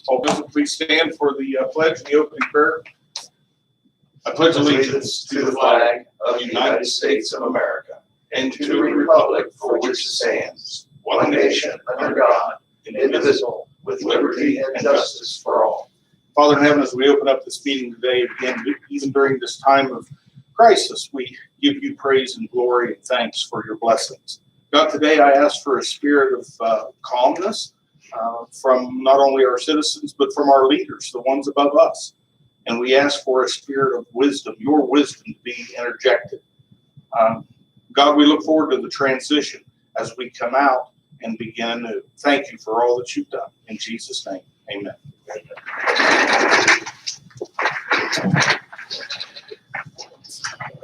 All visitors, please stand for the pledge and the opening prayer. I pledge allegiance to the flag of the United States of America and to the republic for which it stands, one nation under God, indivisible, with liberty and justice for all. Father in heaven, as we open up this meeting today, again, even during this time of crisis, we give you praise and glory and thanks for your blessings. God, today I ask for a spirit of calmness from not only our citizens, but from our leaders, the ones above us. And we ask for a spirit of wisdom, your wisdom to be interjected. God, we look forward to the transition as we come out and begin anew. Thank you for all that you've done. In Jesus' name, amen.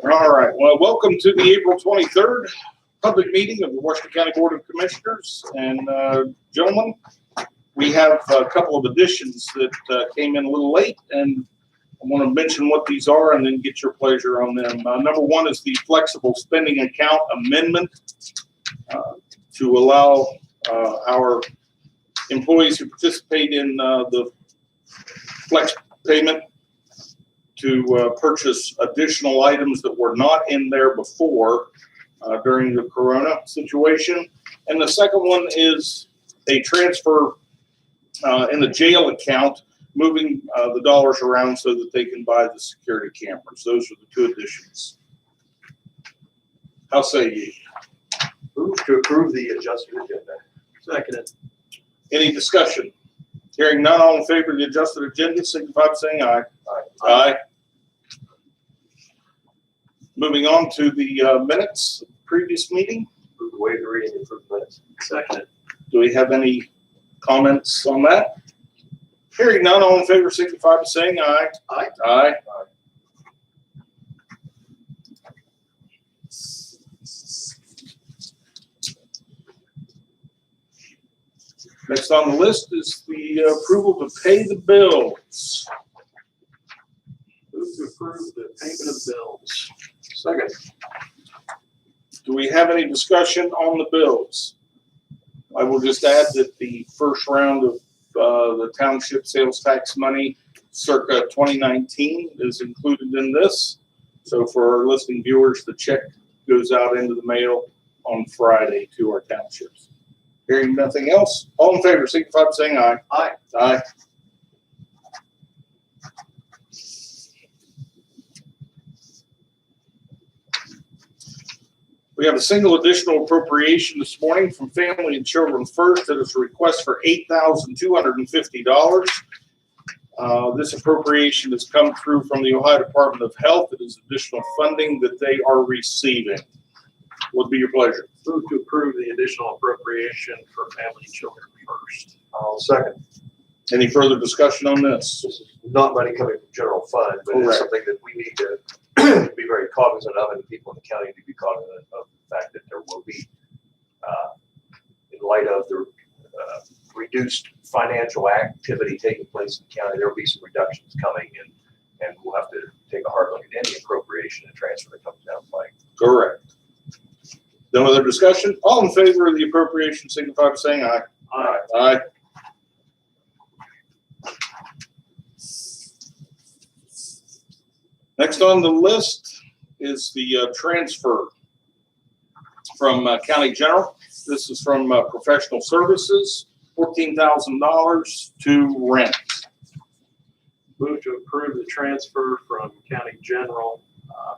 All right. Well, welcome to the April 23rd public meeting of the Washington County Board of Commissioners. And gentlemen, we have a couple of additions that came in a little late, and I want to mention what these are and then get your pleasure on them. Number one is the flexible spending account amendment to allow our employees who participate in the flex payment to purchase additional items that were not in there before during the corona situation. And the second one is a transfer in the jail account, moving the dollars around so that they can buy the security cameras. Those are the two additions. How say ye? Move to approve the adjusted agenda. Seconded. Any discussion? Hearing none, all in favor of the adjusted agenda, signify by saying aye. Aye. Aye. Moving on to the minutes of the previous meeting. Move to waive the reading and approve the minutes. Seconded. Do we have any comments on that? Hearing none, all in favor signify by saying aye. Aye. Aye. Next on the list is the approval to pay the bills. Move to approve the payment of the bills. Second. Do we have any discussion on the bills? I will just add that the first round of the township sales tax money circa 2019 is included in this. So for our listening viewers, the check goes out into the mail on Friday to our townships. Hearing nothing else, all in favor signify by saying aye. Aye. Aye. We have a single additional appropriation this morning from Family and Children First. That is a request for $8,250. This appropriation has come through from the Ohio Department of Health. It is additional funding that they are receiving. What would be your pleasure? Move to approve the additional appropriation for Family and Children First. I'll second. Any further discussion on this? This is not money coming from general fund, but Correct. it's something that we need to be very cognizant of, and the people in the county need to be cognizant of the fact that there will be, in light of the reduced financial activity taking place in the county, there will be some reductions coming, and we'll have to take a hard look at any appropriation and transfer that comes down the pike. Correct. No other discussion? All in favor of the appropriation signify by saying aye. Aye. Aye. Next on the list is the transfer from County General. This is from professional services, $14,000 to rent. Move to approve the transfer from County General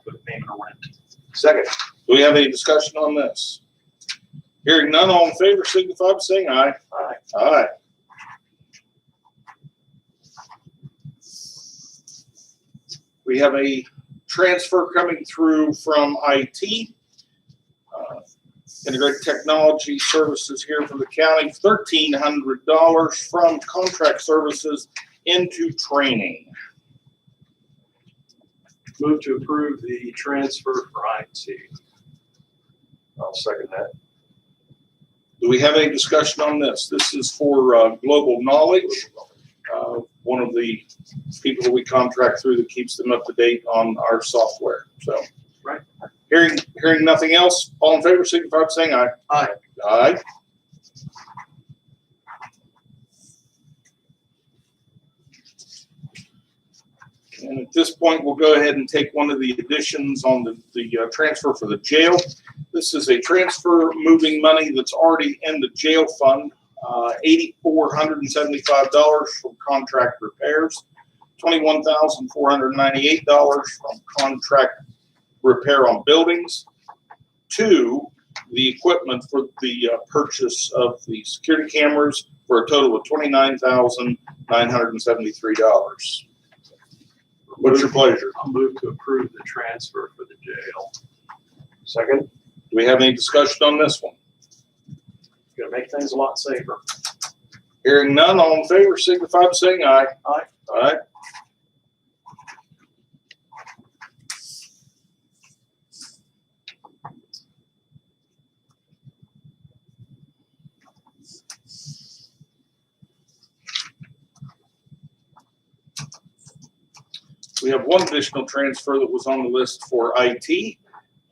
for the payment of rent. Second. Do we have any discussion on this? Hearing none, all in favor signify by saying aye. Aye. Aye. We have a transfer coming through from IT, Integrated Technology Services here for the county, $1,300 from contract services into training. Move to approve the transfer for IT. I'll second that. Do we have any discussion on this? This is for Global Knowledge, one of the people that we contract through that keeps them up to date on our software. So, right. Hearing nothing else, all in favor signify by saying aye. Aye. Aye. And at this point, we'll go ahead and take one of the additions on the transfer for the jail. This is a transfer moving money that's already in the jail fund, $8,475 from contract repairs, $21,498 from contract repair on buildings, to the equipment for the purchase of the security cameras for a total of $29,973. What's your pleasure? I'll move to approve the transfer for the jail. Second, Do we have any discussion on this one? Gonna make things a lot safer. Hearing none, all in favor signify by saying aye. Aye. Aye. We have one additional transfer that was on the list for IT.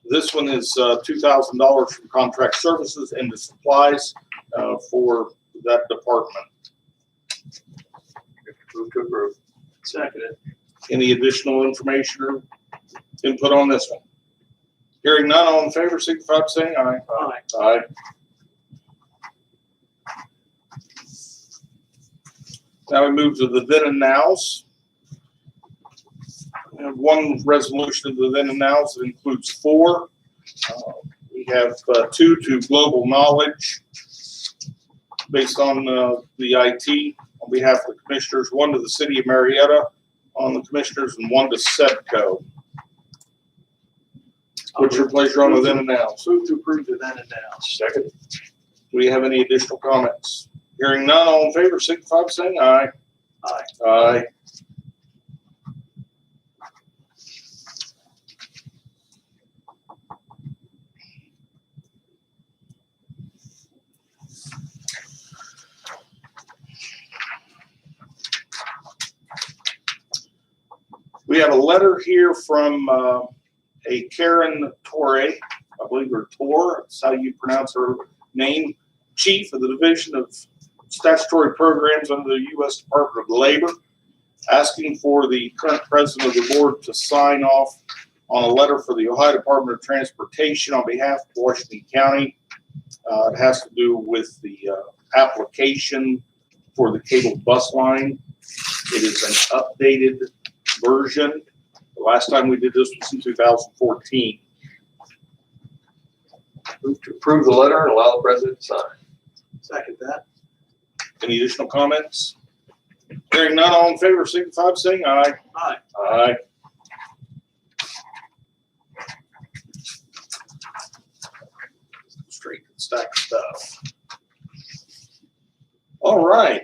This one is $2,000 from contract services into supplies for that department. move to approve. Seconded. Any additional information or input on this one? Hearing none, all in favor, signify by saying aye. Aye. Aye. Now we move to the then and nows. We have one resolution of the then and nows that includes four. We have two to Global Knowledge based on the IT on behalf of the commissioners, one to the city of Marietta on the commissioners, and one to SEDCO. What's your pleasure on the then and nows? Move to approve the then and now. Second, Do we have any additional comments? Hearing none, all in favor, signify by saying aye. Aye. Aye. We have a letter here from a Karen Torre, I believe her Tor, that's how you pronounce her name, Chief of the Division of Statutory Programs under the U.S. Department of Labor, asking for the current president of the board to sign off on a letter for the Ohio Department of Transportation on behalf of Washington County. It has to do with the application for the cable bus line. It is an updated version. The last time we did this was in 2014. move to approve the letter and allow the president to sign. Second that. Any additional comments? Hearing none, all in favor, signify by saying aye. Aye. Aye. Straight to the stack of stuff. All right.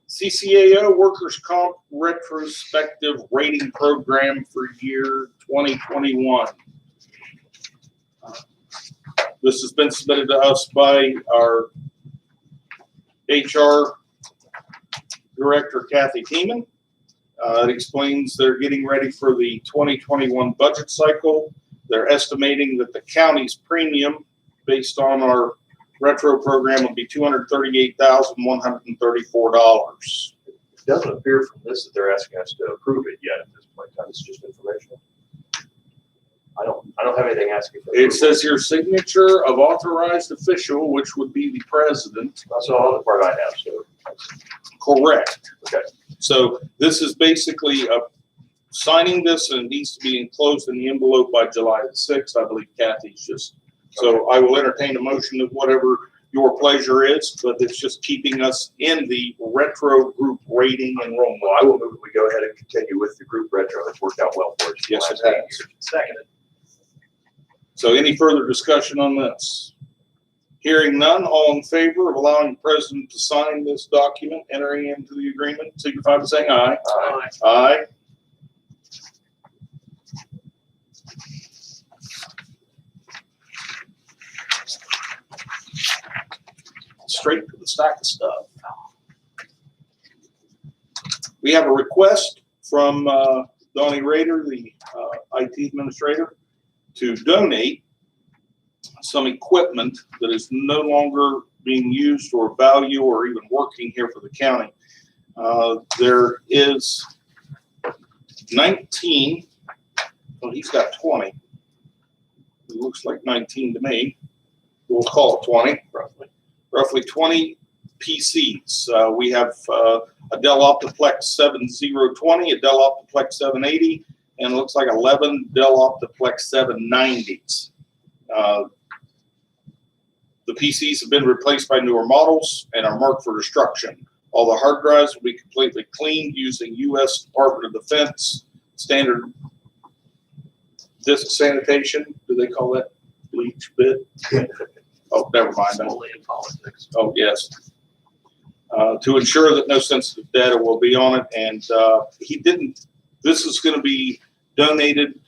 CCAO Workers' Comp Retrospective Rating Program for year 2021. This has been submitted to us by our HR Director, Kathy Tiemann. It explains they're getting ready for the 2021 budget cycle. They're estimating that the county's premium based on our retro program would be $238,134. It doesn't appear from this that they're asking us to approve it yet at this point in time. It's just informational. I don't have anything asking for. It says your signature of authorized official, which would be the president. That's all the part I have, so. Correct. Okay. So this is basically signing this, and it needs to be enclosed in the envelope by July the 6th. I believe Kathy's just, so I will entertain a motion of whatever your pleasure is, but it's just keeping us in the retro group rating enrollment. Well, I will move that we go ahead and continue with the group retro. It's worked out well for us. Yes, it Last has. Seconded. So any further discussion on this? Hearing none, all in favor of allowing the president to sign this document, entering into the agreement, signify by saying aye. Aye. Aye. Straight to the stack of stuff. We have a request from Donnie Rader, the IT administrator, to donate some equipment that is no longer being used or value or even working here for the county. There is 19, well, he's got 20. It looks like 19 to me. We'll call it 20, roughly 20 PCs. We have a Dell Optiplex 7020, a Dell Optiplex 780, and it looks like 11 Dell Optiplex 790s. The PCs have been replaced by newer models and are marked for destruction. All the hard drives will be completely cleaned using U.S. Department of Defense standard disk sanitation. Do they call that bleach bit? Oh, never mind. Only in politics. Oh, yes. To ensure that no sensitive data will be on it. And this is going to be donated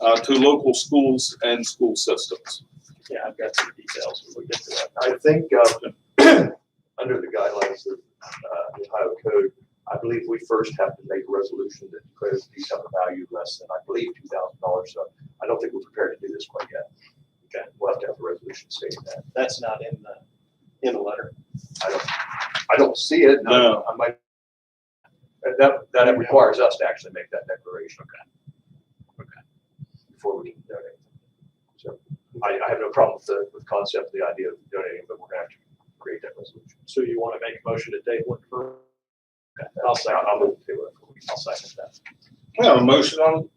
to local schools and school systems. Yeah, I've got some details when we get to that. I think under the guidelines of the Ohio Code, I believe we first have to make a resolution that declares these have a value less than, I believe, $2,000. So I don't think we're prepared to do this quite yet. Okay, we'll have to have a resolution stating that. That's not in the letter. I don't see it. No. I might. That requires us to actually make that declaration. Okay. Before we can donate. So I have no problem with the concept, the idea of donating, but we're going to have to create that resolution. So you want to make a motion to table it for? Okay. I'll move to it. I'll second that. We have a motion on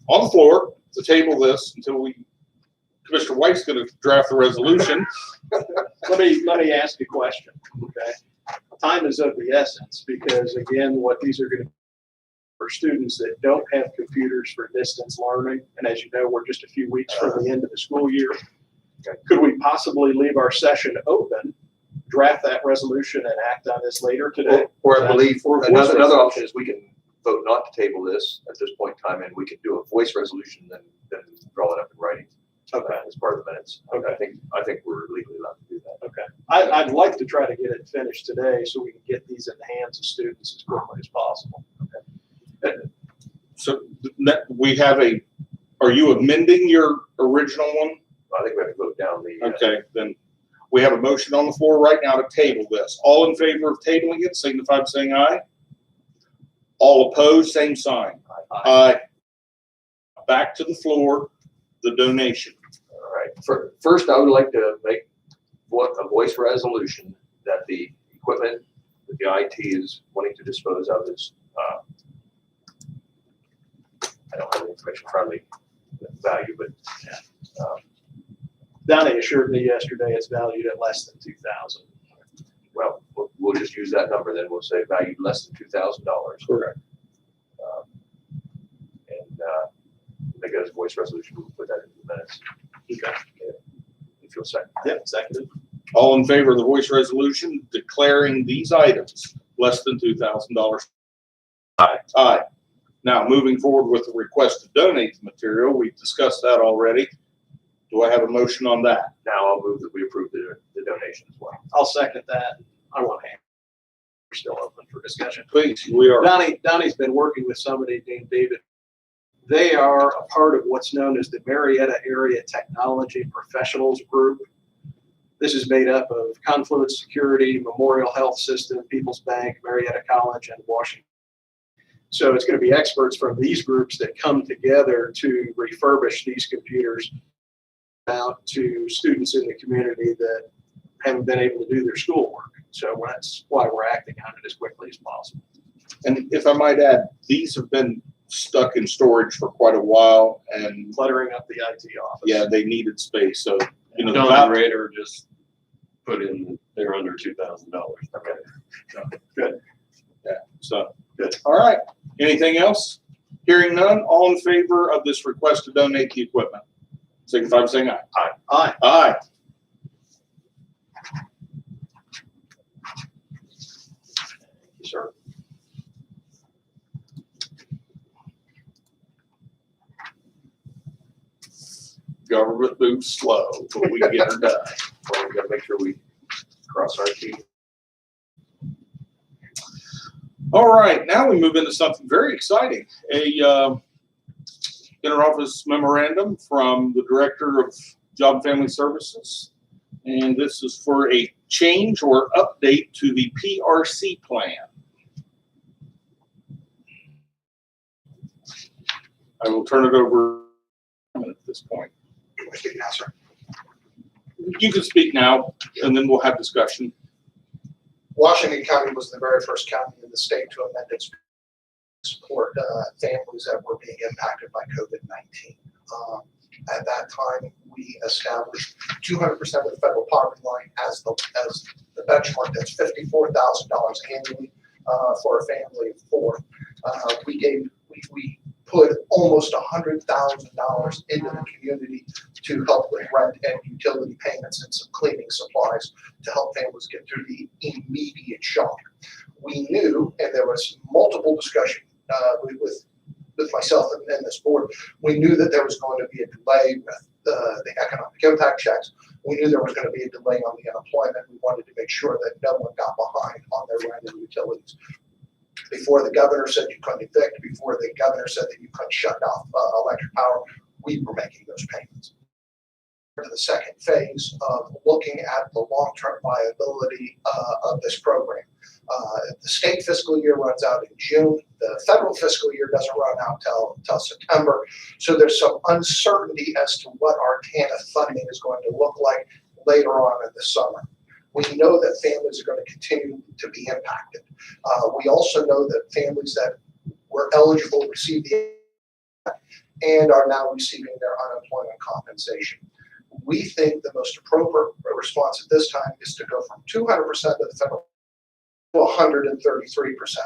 the floor to table this until Commissioner White's going to draft the resolution. Let me ask a question, okay? Time is of the essence because, again, what these are going to be for students that don't have computers for distance learning, and as you know, we're just a few weeks from the end of the school year. Okay. Could we possibly leave our session open, draft that resolution, and act on this later today? Or I believe Or another option is we can vote not to table this at this point in time, and we can do a voice resolution, then draw it up in writing. Okay, as part of the minutes. Okay, I think we're legally allowed to do that. Okay. I'd like to try to get it finished today so we can get these in the hands of students as quickly as possible. Okay. So we have are you amending your original one? I think we have to vote down the. Okay, then we have a motion on the floor right now to table this. All in favor of tabling it, signify by saying aye. All opposed, same sign. Aye. Back to the floor, the donation. All right. First, I would like to make a voice resolution that the equipment that the IT is wanting to dispose of is, I don't have the information in front of me, the value, but Donnie assured me yesterday it's valued at less than $2,000. well, we'll just use that number then. We'll say valued less than $2,000. Correct. Make it as a voice resolution. We'll put that in the minutes. Okay. If you'll second. Yep, seconded. All in favor of the voice resolution declaring these items less than $2,000? Aye. Aye. Now, moving forward with the request to donate the material, we've discussed that already. Do I have a motion on that? Now I'll move that we approve the donation as well. I'll second that. I want to hand. We're still open for discussion. Please, we are. Donnie's been working with somebody named David. They are a part of what's known as the Marietta Area Technology Professionals Group. This is made up of Confluence Security, Memorial Health System, People's Bank, Marietta College, and Washington. So it's going to be experts from these groups that come together to refurbish these computers out to students in the community that haven't been able to do their schoolwork. So that's why we're acting on it as quickly as possible. And if I might add, these have been stuck in storage for quite a while, and Cluttering up the IT office. yeah, they needed space. So, you know, Don Rader just put in, they're under $2,000. Okay. Good. yeah, so Good. All right. Anything else? Hearing none, all in favor of this request to donate the equipment, signify by saying aye. Aye. Aye. Yes, sir. Government moves slow, but we get her done. Well, we got to make sure we cross our T's. All right, now we move into something very exciting. A interoffice memorandum from the Director of Job and Family Services. And this is for a change or update to the PRC plan. I will turn it over at this point. Can we speak now, sir? You can speak now, and then we'll have discussion. Washington County was the very first county in the state to amend its support families that were being impacted by COVID-19. At that time, we established 200% of the federal poverty line as the benchmark. That's $54,000 annually for a family of four. We put almost $100,000 into the community to help with rent and utility payments and some cleaning supplies to help families get through the immediate shock. We knew, and there was multiple discussion with myself and this board, we knew that there was going to be a delay with the economic impact checks. We knew there was going to be a delay on the unemployment. We wanted to make sure that no one got behind on their rent and utilities. Before the governor said you couldn't evict, before the governor said that you couldn't shut off electric power, we were making those payments. To the second phase of looking at the long-term viability of this program. The state fiscal year runs out in June. The federal fiscal year doesn't run out till September. So there's some uncertainty as to what our TANF funding is going to look like later on in the summer. We know that families are going to continue to be impacted. We also know that families that were eligible received the and are now receiving their unemployment compensation. We think the most appropriate response at this time is to go from 200% of the federal to 133%.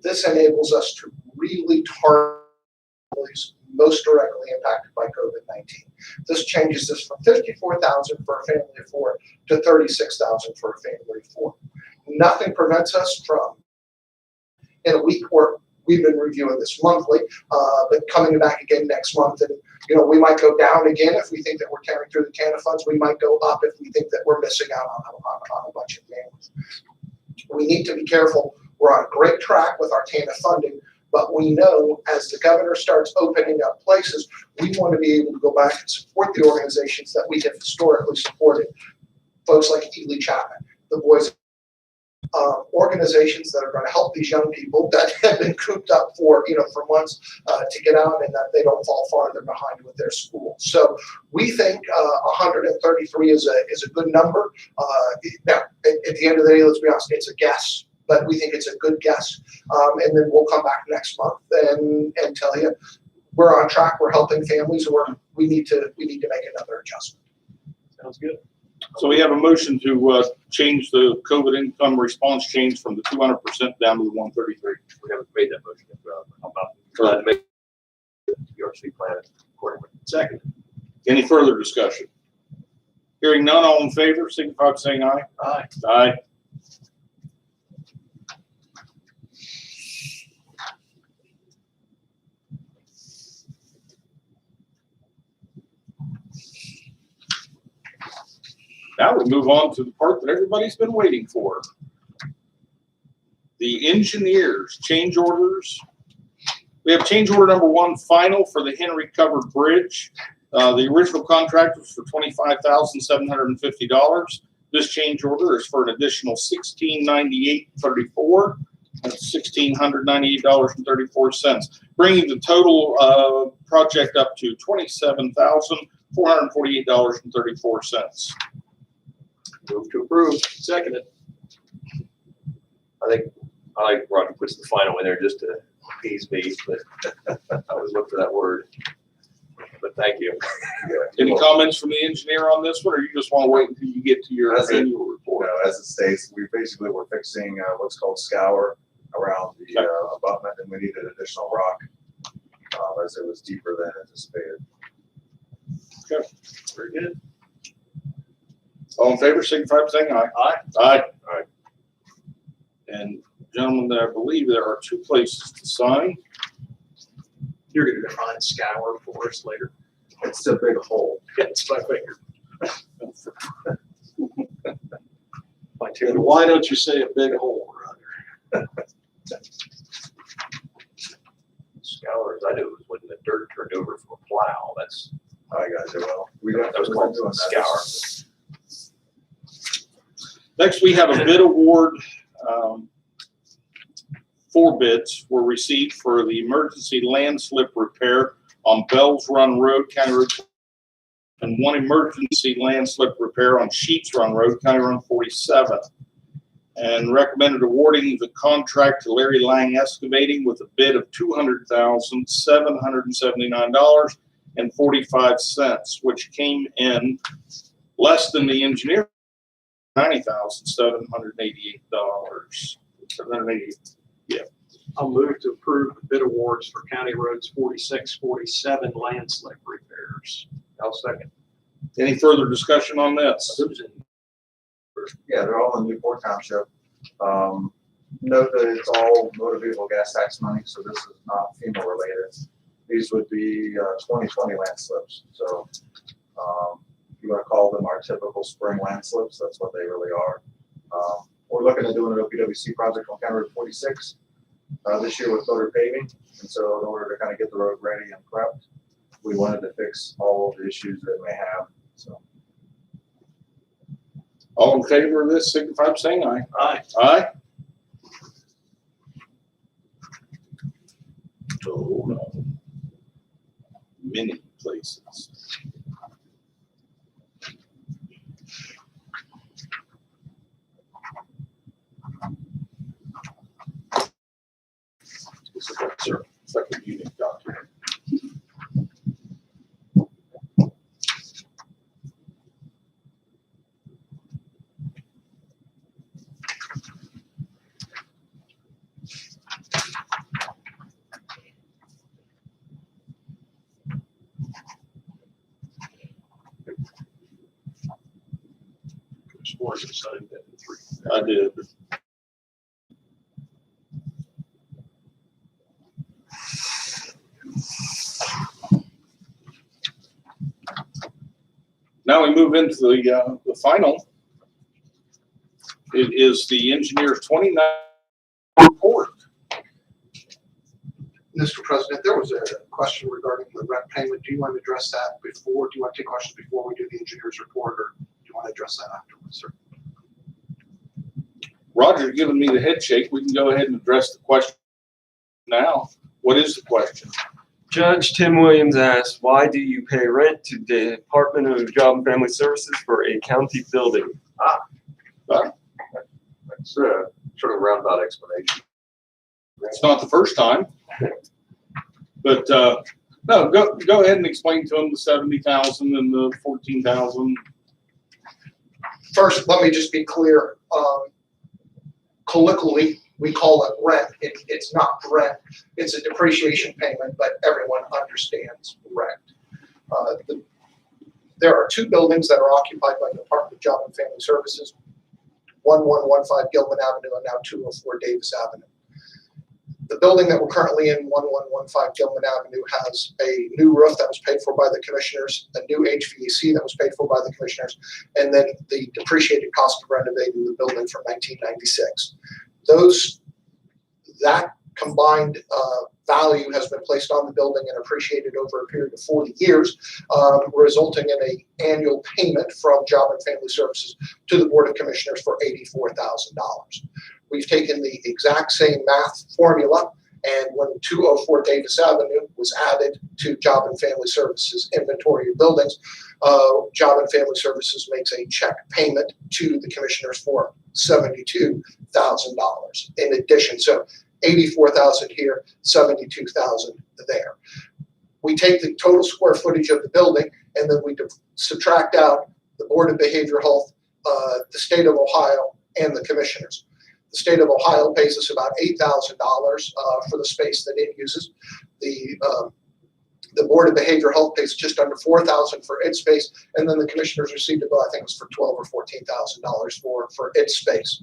This enables us to really target families most directly impacted by COVID-19. This changes this from $54,000 for a family of four to $36,000 for a family of four. Nothing prevents us from, in a week, or we've been reviewing this monthly, but coming back again next month, and we might go down again if we think that we're tearing through the TANF funds. We might go up if we think that we're missing out on a bunch of families. We need to be careful. We're on a great track with our TANF funding, but we know as the governor starts opening up places, we want to be able to go back and support the organizations that we have historically supported. Folks like Ely Chapman, the Boys, organizations that are going to help these young people that have been cooped up for months to get out and that they don't fall farther behind with their school. So we think 133 is a good number. Now, at the end of the day, let's be honest, it's a guess, but we think it's a good guess. And then we'll come back next month and tell you we're on track. We're helping families, or we need to make another adjustment. Sounds good. So we have a motion to change the COVID income response change from the 200% down to the 133. We haven't made that motion. How about glad to make the PRC plan accordingly. Second. Any further discussion? Hearing none, all in favor, signify by saying aye. Aye. Aye. Now we move on to the part that everybody's been waiting for. The engineers, change orders. We have change order number 1 final for the Henry Covered Bridge. The original contract was for $25,750. This change order is for an additional $1,698.34. That's $1,698.34, bringing the total project up to $27,448.34. Move to approve. Seconded. I like Roger puts the final in there just to appease me, but I always look for that word. But thank you. Any comments from the engineer on this one, or you just want to wait until you get to your annual report? As it states, we basically were fixing what's called scour around the abutment, and we needed additional rock as it was deeper than anticipated. Okay, very good. All in favor, signify by saying aye. Aye. Aye. Aye. And gentlemen, I believe there are 2 places to sign. You're going to define scour for us later. It's a big hole. It's my finger. And why don't you say a big hole, Roger? Scour, as I knew, was when the dirt turned over from a plow. That's I got you. Well, that was called scour. Next, we have a bid award. 4 bids were received for the emergency landslip repair on Bells Run Road, County Road, and one emergency landslip repair on Sheets Run Road, County Road 47. And recommended awarding the contract to Larry Lang Excavating with a bid of $200,779.45, which came in less than the engineer, $90,788. I'll move to approve the bid awards for County Roads 46, 47 landslip repairs. I'll second. Any further discussion on this? Yeah, they're all in Newport Township. Note that it's all motor vehicle gas tax money, so this is not FEMA related. These would be 2020 landslips. So you want to call them our typical spring landslips, that's what they really are. We're looking at doing an OPWC project on County Road 46 this year with motor paving. And so in order to kind of get the road ready and prepped, we wanted to fix all of the issues that it may have. So. All in favor of this, signify by saying aye. Aye. Aye. Oh, no. Many places. This is like, sir, it's like a unique document. Scores decided that in 3. I did. Now we move into the final. It is the engineer's 29 report. Mr. President, there was a question regarding the rent payment. Do you want to address that before? Do you want to take questions before we do the engineer's report, or do you want to address that afterwards, sir? Roger's giving me the head shake. We can go ahead and address the question now. What is the question? Judge Tim Williams asked, why do you pay rent to the Department of Job and Family Services for a county building? That's sort of roundabout explanation. It's not the first time. But no, go ahead and explain to him the 70,000 and the 14,000. First, let me just be clear. Colloquially, we call it rent. It's not rent. It's a depreciation payment, but everyone understands rent. There are 2 buildings that are occupied by the Department of Job and Family Services, 1115 Gilman Avenue and now 204 Davis Avenue. The building that we're currently in, 1115 Gilman Avenue, has a new roof that was paid for by the commissioners, a new HVAC that was paid for by the commissioners, and then the depreciated cost of renovating the building from 1996. That combined value has been placed on the building and appreciated over a period of 40 years, resulting in an annual payment from Job and Family Services to the Board of Commissioners for $84,000. We've taken the exact same math formula, and when 204 Davis Avenue was added to Job and Family Services inventory of buildings, Job and Family Services makes a check payment to the commissioners for $72,000 in addition. So 84,000 here, 72,000 there. We take the total square footage of the building, and then we subtract out the Board of Behavioral Health, the state of Ohio, and the commissioners. The state of Ohio pays us about $8,000 for the space that it uses. The Board of Behavioral Health pays just under $4,000 for its space, and then the commissioners received a bill, I think it was for $12,000 or $14,000 for its space.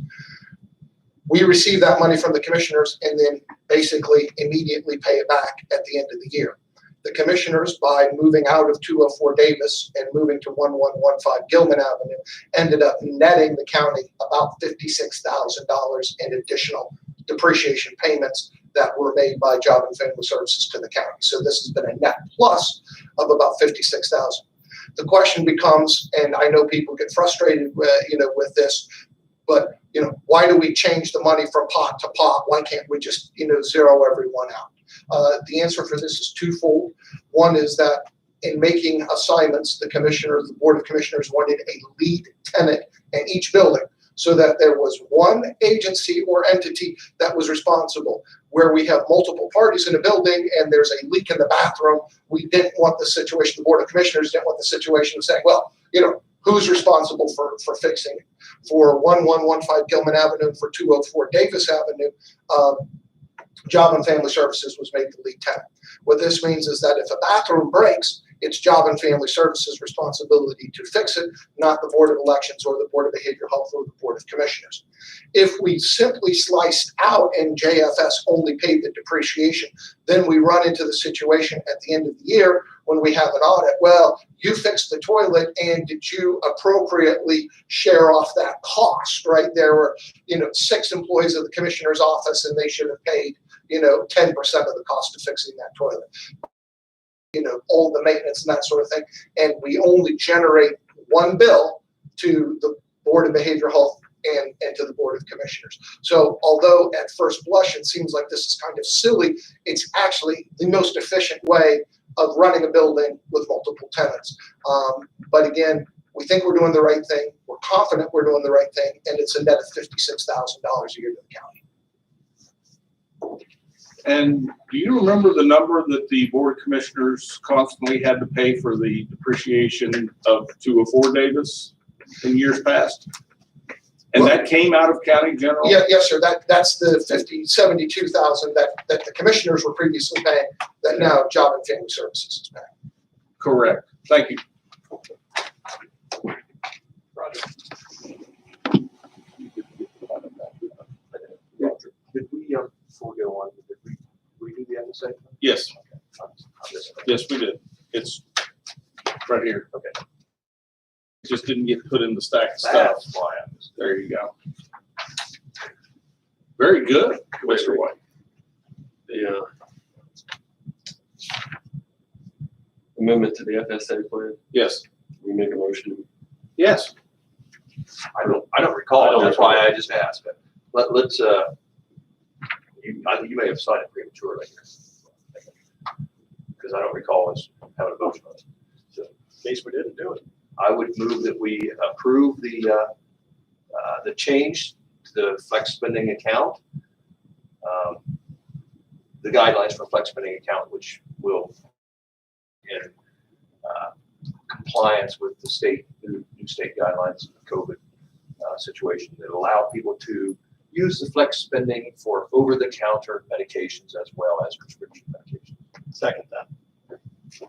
We receive that money from the commissioners and then basically immediately pay it back at the end of the year. The commissioners, by moving out of 204 Davis and moving to 1115 Gilman Avenue, ended up netting the county about $56,000 in additional depreciation payments that were made by Job and Family Services to the county. So this has been a net plus of about $56,000. The question becomes, and I know people get frustrated with this, but why do we change the money from pot to pot? Why can't we just zero everyone out? The answer for this is twofold. One is that in making assignments, the Board of Commissioners wanted a lead tenant in each building so that there was one agency or entity that was responsible. Where we have multiple parties in a building and there's a leak in the bathroom, we didn't want the situation, the Board of Commissioners didn't want the situation of saying, well, who's responsible for fixing it? For 1115 Gilman Avenue and for 204 Davis Avenue, Job and Family Services was made the lead tenant. What this means is that if a bathroom breaks, it's Job and Family Services' responsibility to fix it, not the Board of Elections or the Board of Behavioral Health or the Board of Commissioners. If we simply sliced out and JFS only paid the depreciation, then we run into the situation at the end of the year when we have an audit. Well, you fixed the toilet, and did you appropriately share off that cost, right? There were, 6 employees of the commissioner's office, and they should have paid, 10% of the cost of fixing that toilet. All the maintenance and that sort of thing. And we only generate one bill to the Board of Behavioral Health and to the Board of Commissioners. So although at first blush it seems like this is kind of silly, it's actually the most efficient way of running a building with multiple tenants. But again, we think we're doing the right thing. We're confident we're doing the right thing, and it's a net of $56,000 a year to the county. And do you remember the number that the Board of Commissioners constantly had to pay for the depreciation of 204 Davis in years past? And that came out of county general? Yeah, yes, sir. That's the $72,000 that the commissioners were previously paying, that now Job and Family Services is paying. Correct. Thank you. Roger. Did we, before we go on, did we do the FSA? Yes, Okay. yes, we did. It's right here. Okay. It just didn't get put in the stack of stuff. That's why I was. There you go. Very good, Mr. White. The amendment to the FSA plan, Yes, we make a motion. yes. I don't recall. That's why I just asked. But let's. I think you may have signed it prematurely here, because I don't recall us having a vote on it. So in case we didn't do it, I would move that we approve the change to the flex spending account, the guidelines for flex spending account, which will in compliance with the new state guidelines of the COVID situation that allow people to use the flex spending for over-the-counter medications as well as prescription medications. Second that.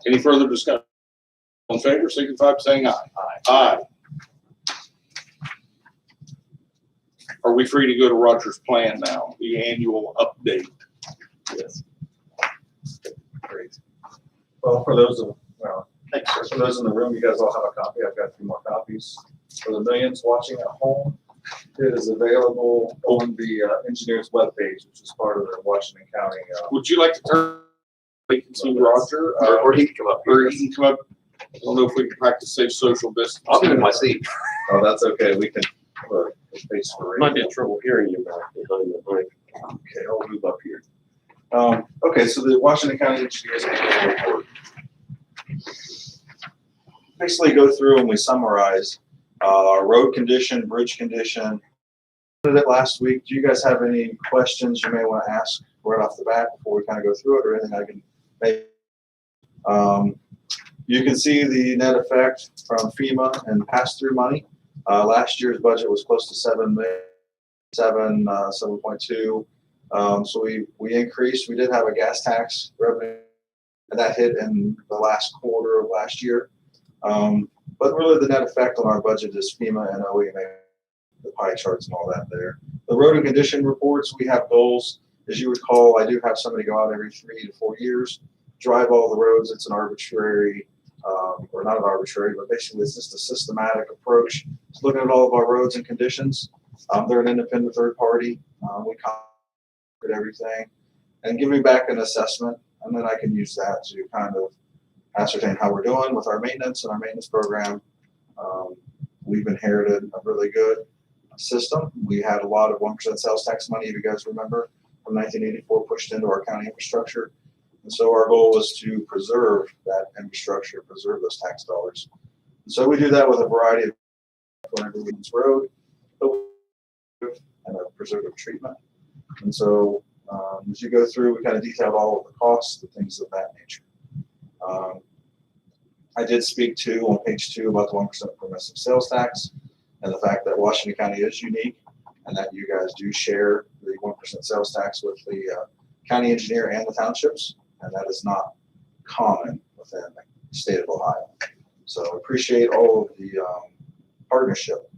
Any further discussion? All in favor, signify by saying aye. Aye. Aye. Are we free to go to Roger's plan now, the annual update? Yes. Great. Well, for those in the room, you guys all have a copy. I've got a few more copies. For the millions watching at home, it is available on the engineer's webpage, which is part of the Washington County. Would you like to turn, we can see Roger? Or he can come up Or here. he can come up. I don't know if we can practice safe social distance. I'll give him my seat. Oh, that's okay. We can put a face for Might be radio. in trouble hearing you back behind the mic. Okay, I'll move up here. Okay, so the Washington County Engineers Annual Report. Basically go through and we summarize road condition, bridge condition. We did it last week. Do you guys have any questions you may want to ask right off the bat before we kind of go through it, or anything I can make? You can see the net effect from FEMA and pass-through money. Last year's budget was close to 7.2. So we increased. We did have a gas tax revenue that hit in the last quarter of last year. But really the net effect on our budget is FEMA and OEMA, the pie charts and all that there. The road and condition reports, we have goals. As you recall, I do have somebody go out every 3 to 4 years, drive all the roads. It's an arbitrary, or not an arbitrary, but basically it's just a systematic approach to looking at all of our roads and conditions. They're an independent third party. We at everything and give me back an assessment, and then I can use that to kind of ascertain how we're doing with our maintenance and our maintenance program. We've inherited a really good system. We had a lot of 1% sales tax money, if you guys remember. from 1984 pushed into our county infrastructure. And so our goal was to preserve that infrastructure, preserve those tax dollars. And so we do that with a variety of Women's Road and a preservative treatment. And so as you go through, we kind of detailed all of the costs, the things of that nature. I did speak to on page 2 about the 1% permissive sales tax and the fact that Washington County is unique and that you guys do share the 1% sales tax with the county engineer and the townships, and that is not common within the state of Ohio. So I appreciate all of the partnership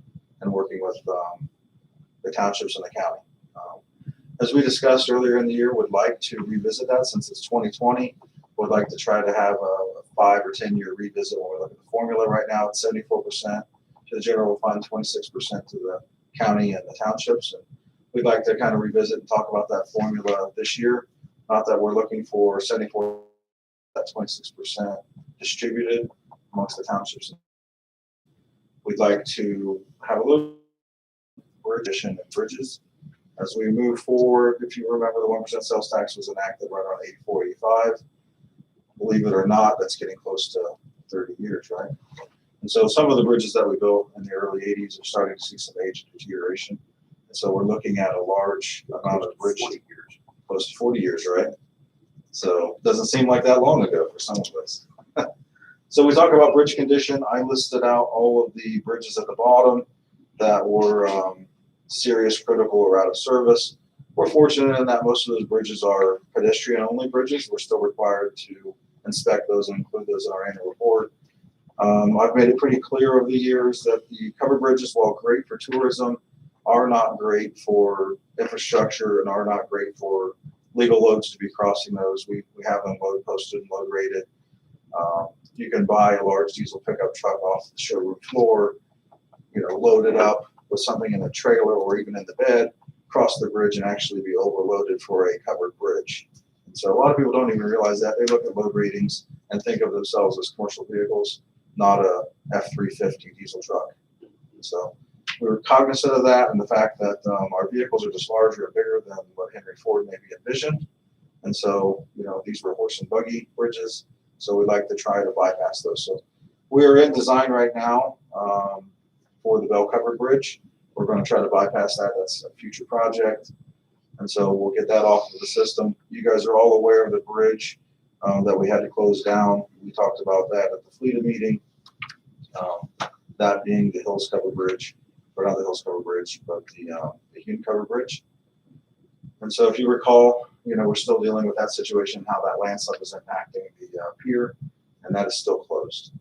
and working with the townships and the county. As we discussed earlier in the year, would like to revisit that since it's 2020. Would like to try to have a 5 or 10 year revisit when we look at the formula. Right now it's 74% to the general fund, 26% to the county and the townships. And we'd like to kind of revisit and talk about that formula this year. Not that we're looking for 74, that 26% distributed amongst the townships. We'd like to have a little addition in bridges. As we move forward, if you remember, the 1% sales tax was enacted right around 84, 85. Believe it or not, that's getting close to 30 years, right? And so some of the bridges that we built in the early 80s are starting to see some age deterioration. And so we're looking at a large amount of bridge, close to 40 years, right? So it doesn't seem like that long ago for some of us. So we talk about bridge condition. I listed out all of the bridges at the bottom that were serious, critical, or out of service. We're fortunate in that most of those bridges are pedestrian-only bridges. We're still required to inspect those and include those in our annual report. I've made it pretty clear over the years that the covered bridges, while great for tourism, are not great for infrastructure and are not great for legal loads to be crossing those. We have them load posted and load rated. You can buy a large diesel pickup truck off the showroom floor, load it up with something in a trailer or even in the bed, cross the bridge and actually be overloaded for a covered bridge. And so a lot of people don't even realize that. They look at load ratings and think of themselves as commercial vehicles, not a F-350 diesel truck. And so we were cognizant of that and the fact that our vehicles are just larger and bigger than what Henry Ford maybe envisioned. And so, these were horse and buggy bridges. So we'd like to try to bypass those. So we're in design right now for the Bell Covered Bridge. We're going to try to bypass that. That's a future project. And so we'll get that off of the system. You guys are all aware of the bridge that we had to close down. We talked about that at the FLETA meeting. That being the Hills Covered Bridge, or not the Hills Covered Bridge, but the Hume Covered Bridge. And so if you recall, we're still dealing with that situation, how that landslide is impacting the pier, and that is still closed.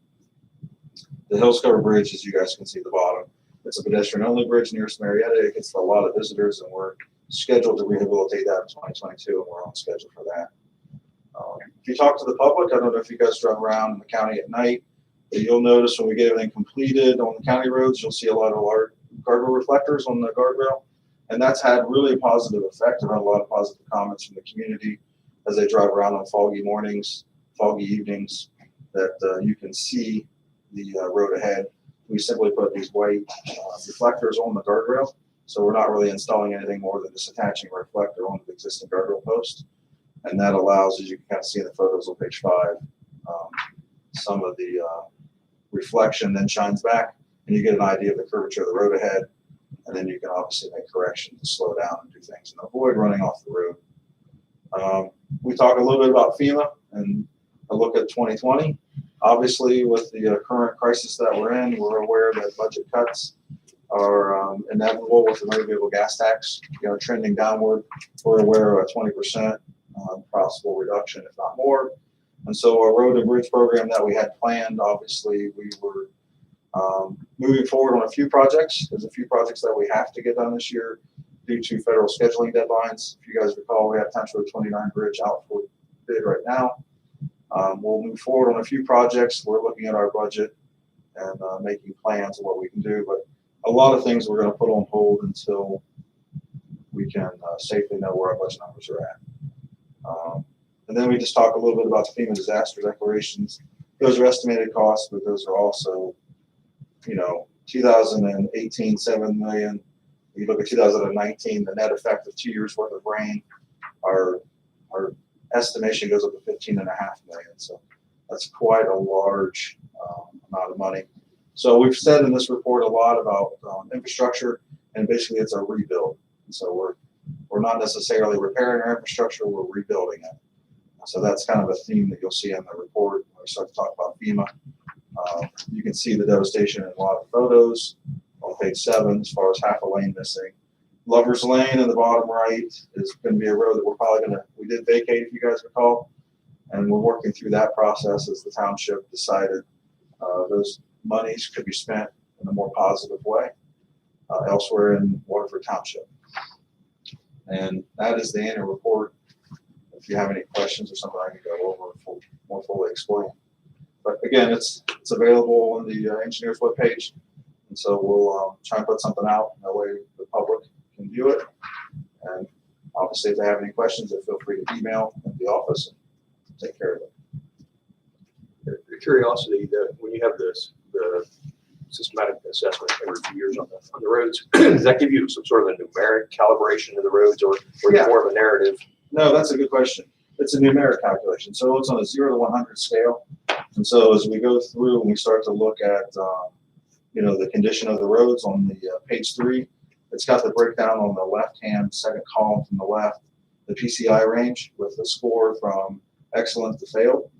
The Hills Covered Bridge, as you guys can see at the bottom, it's a pedestrian-only bridge nearest Marietta. It gets a lot of visitors, and we're scheduled to rehabilitate that in 2022, and we're on schedule for that. If you talk to the public, I don't know if you guys drive around in the county at night, but you'll notice when we get everything completed on the county roads, you'll see a lot of large guardrail reflectors on the guardrail. And that's had really a positive effect. I've had a lot of positive comments from the community as they drive around on foggy mornings, foggy evenings, that you can see the road ahead. We simply put these white reflectors on the guardrail. So we're not really installing anything more than just attaching a reflector onto the existing guardrail post. And that allows, as you can kind of see in the photos on page 5, some of the reflection then shines back and you get an idea of the curvature of the road ahead. And then you can obviously make corrections to slow down and do things and avoid running off the road. We talk a little bit about FEMA and a look at 2020. Obviously, with the current crisis that we're in, we're aware that budget cuts are inevitable with the motor vehicle gas tax, trending downward. We're aware of a 20% possible reduction, if not more. And so our road and bridge program that we had planned, obviously, we were moving forward on a few projects. There's a few projects that we have to get done this year due to federal scheduling deadlines. If you guys recall, we have Township Road 29 bridge out for bid right now. We'll move forward on a few projects. We're looking at our budget and making plans of what we can do, but a lot of things we're going to put on hold until we can safely know where our budget numbers are at. And then we just talk a little bit about the FEMA disaster declarations. Those are estimated costs, but those are also 2018, $7 million. You look at 2019, the net effect of 2 years worth of rain our estimation goes up to 15.5 million. So that's quite a large amount of money. So we've said in this report a lot about infrastructure, and basically it's a rebuild. And so we're not necessarily repairing our infrastructure, we're rebuilding it. So that's kind of a theme that you'll see in the report when we start to talk about FEMA. You can see the devastation in a lot of photos on page 7, as far as half a lane missing. Lover's Lane in the bottom right is going to be a road that we did vacate, if you guys recall, and we're working through that process as the township decided those monies could be spent in a more positive way elsewhere in Waterford Township. And that is the annual report. If you have any questions or something, I can go over and more fully explain. But again, it's available on the engineer's webpage, and so we'll try and put something out. That way the public can view it. And obviously, if they have any questions, they feel free to email at the office and take care of it. The curiosity that when you have the systematic assessment every few years on the roads, does that give you some sort of a numeric calibration of the roads, or Yeah. more of a narrative? No, that's a good question. It's a numeric calculation. So it's on a 0 to 100 scale. And so as we go through and we start to look at, the condition of the roads on the page 3, it's got the breakdown on the left-hand second column from the left, the PCI range with the score from excellent to failed.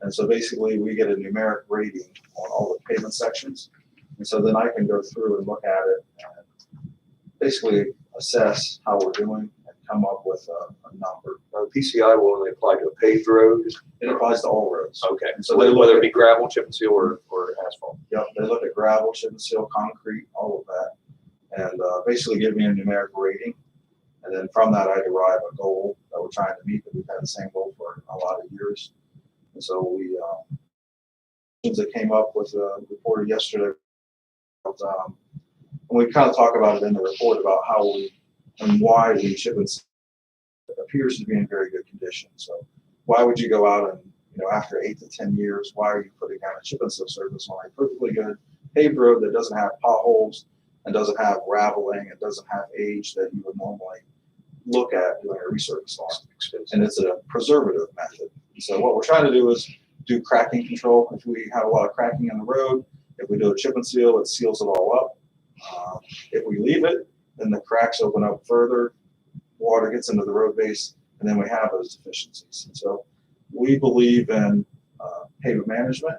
And so basically we get a numeric rating on all the pavement sections. And so then I can go through and look at it and basically assess how we're doing and come up with a number. PCI will only apply to a paved road. It applies to all roads. Okay, And so so they look whether it at- be gravel, chip and seal, or asphalt. Yep, they look at gravel, chip and seal, concrete, all of that, and basically give me a numeric rating. And then from that, I derive a goal that we're trying to meet, that we've had the same goal for a lot of years. And so we, that came up with a report yesterday, and we kind of talk about it in the report about how we and why we chip and seal appears to be in very good condition. So why would you go out and, after 8 to 10 years, why are you putting down a chip and seal surface on a perfectly good paved road that doesn't have potholes and doesn't have raveling, it doesn't have age that you would normally look at doing a resurface on? And it's a preservative method. So what we're trying to do is do cracking control. If we have a lot of cracking in the road, if we do a chip and seal, it seals it all up. If we leave it, then the cracks open up further, water gets into the road base, and then we have those deficiencies. And so we believe in pavement management.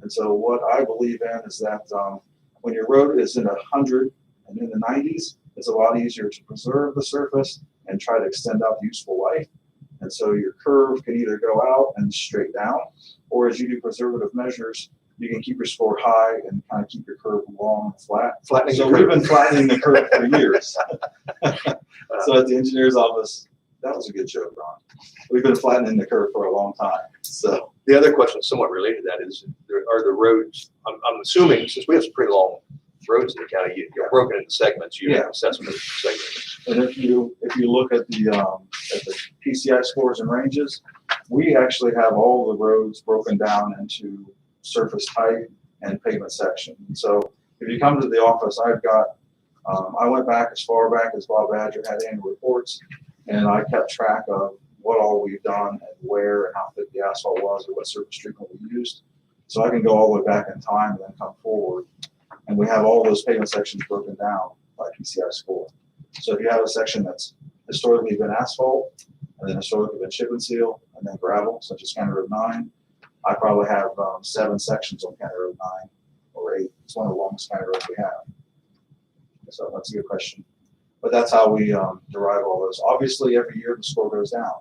And so what I believe in is that when your road is in 100 and in the 90s, it's a lot easier to preserve the surface and try to extend out the useful life. And so your curve can either go out and straight down, or as you do preservative measures, you can keep your score high and kind of keep your curve long and flat. Flattening So the we've curve. been flattening the curve for years. So at the engineer's office, that was a good joke, Ron. We've been flattening the curve for a long time. So The other question somewhat related to that is, are the roads, I'm assuming, since we have some pretty long roads in the county, you're broken into segments, you have assessment of segments. and if you look at the PCI scores and ranges, we actually have all the roads broken down into surface type and pavement section. And so if you come to the office, I've got, I went back as far back as Bob Badger had annual reports, and I kept track of what all we've done and where and how thick the asphalt was or what surface treatment we used. So I can go all the way back in time and then come forward. And we have all those pavement sections broken down by PCI score. So if you have a section that's historically been asphalt, and then historically been chip and seal, and then gravel, such as County Road 9, I probably have 7 sections on County Road 9 or 8. It's one of the longest county roads we have. So that's a good question. But that's how we derive all those. Obviously, every year the score goes down.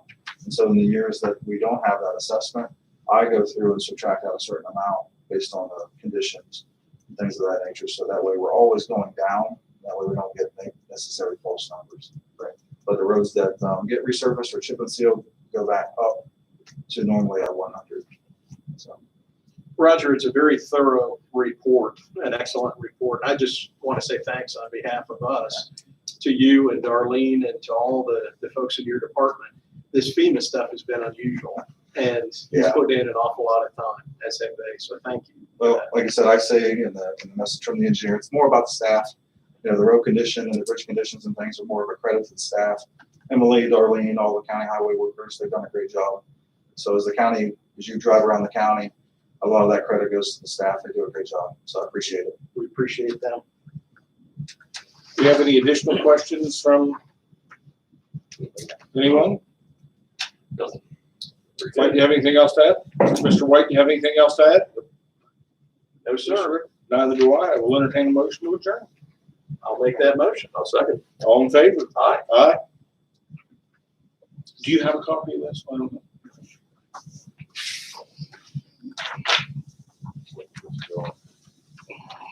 And so in the years that we don't have that assessment, I go through and subtract out a certain amount based on the conditions and things of that nature. So that way we're always going down. That way we don't get necessarily false numbers. Right. But the roads that get resurfaced or chip and sealed go back up to normally at 100. So. Roger, it's a very thorough report, an excellent report. I just want to say thanks on behalf of us to you and Darlene and to all the folks in your department. This FEMA stuff has been unusual, and it's put in an awful lot of time, SFA, so thank you. Well, like I said, I say in the message from the engineer, it's more about the staff. The road condition and the bridge conditions and things are more of a credit to the staff. Emily, Darlene, all the county highway workers, they've done a great job. So as the county, as you drive around the county, a lot of that credit goes to the staff. They do a great job. So I appreciate it. We appreciate them. Do you have any additional questions from anyone? Doesn't. White, do you have anything else to add? Mr. White, do you have anything else to add? No, sir. Neither do I. I will entertain a motion to adjourn. I'll make that motion. I'll second. All in favor? Aye. Aye. Do you have a copy of this? I don't know.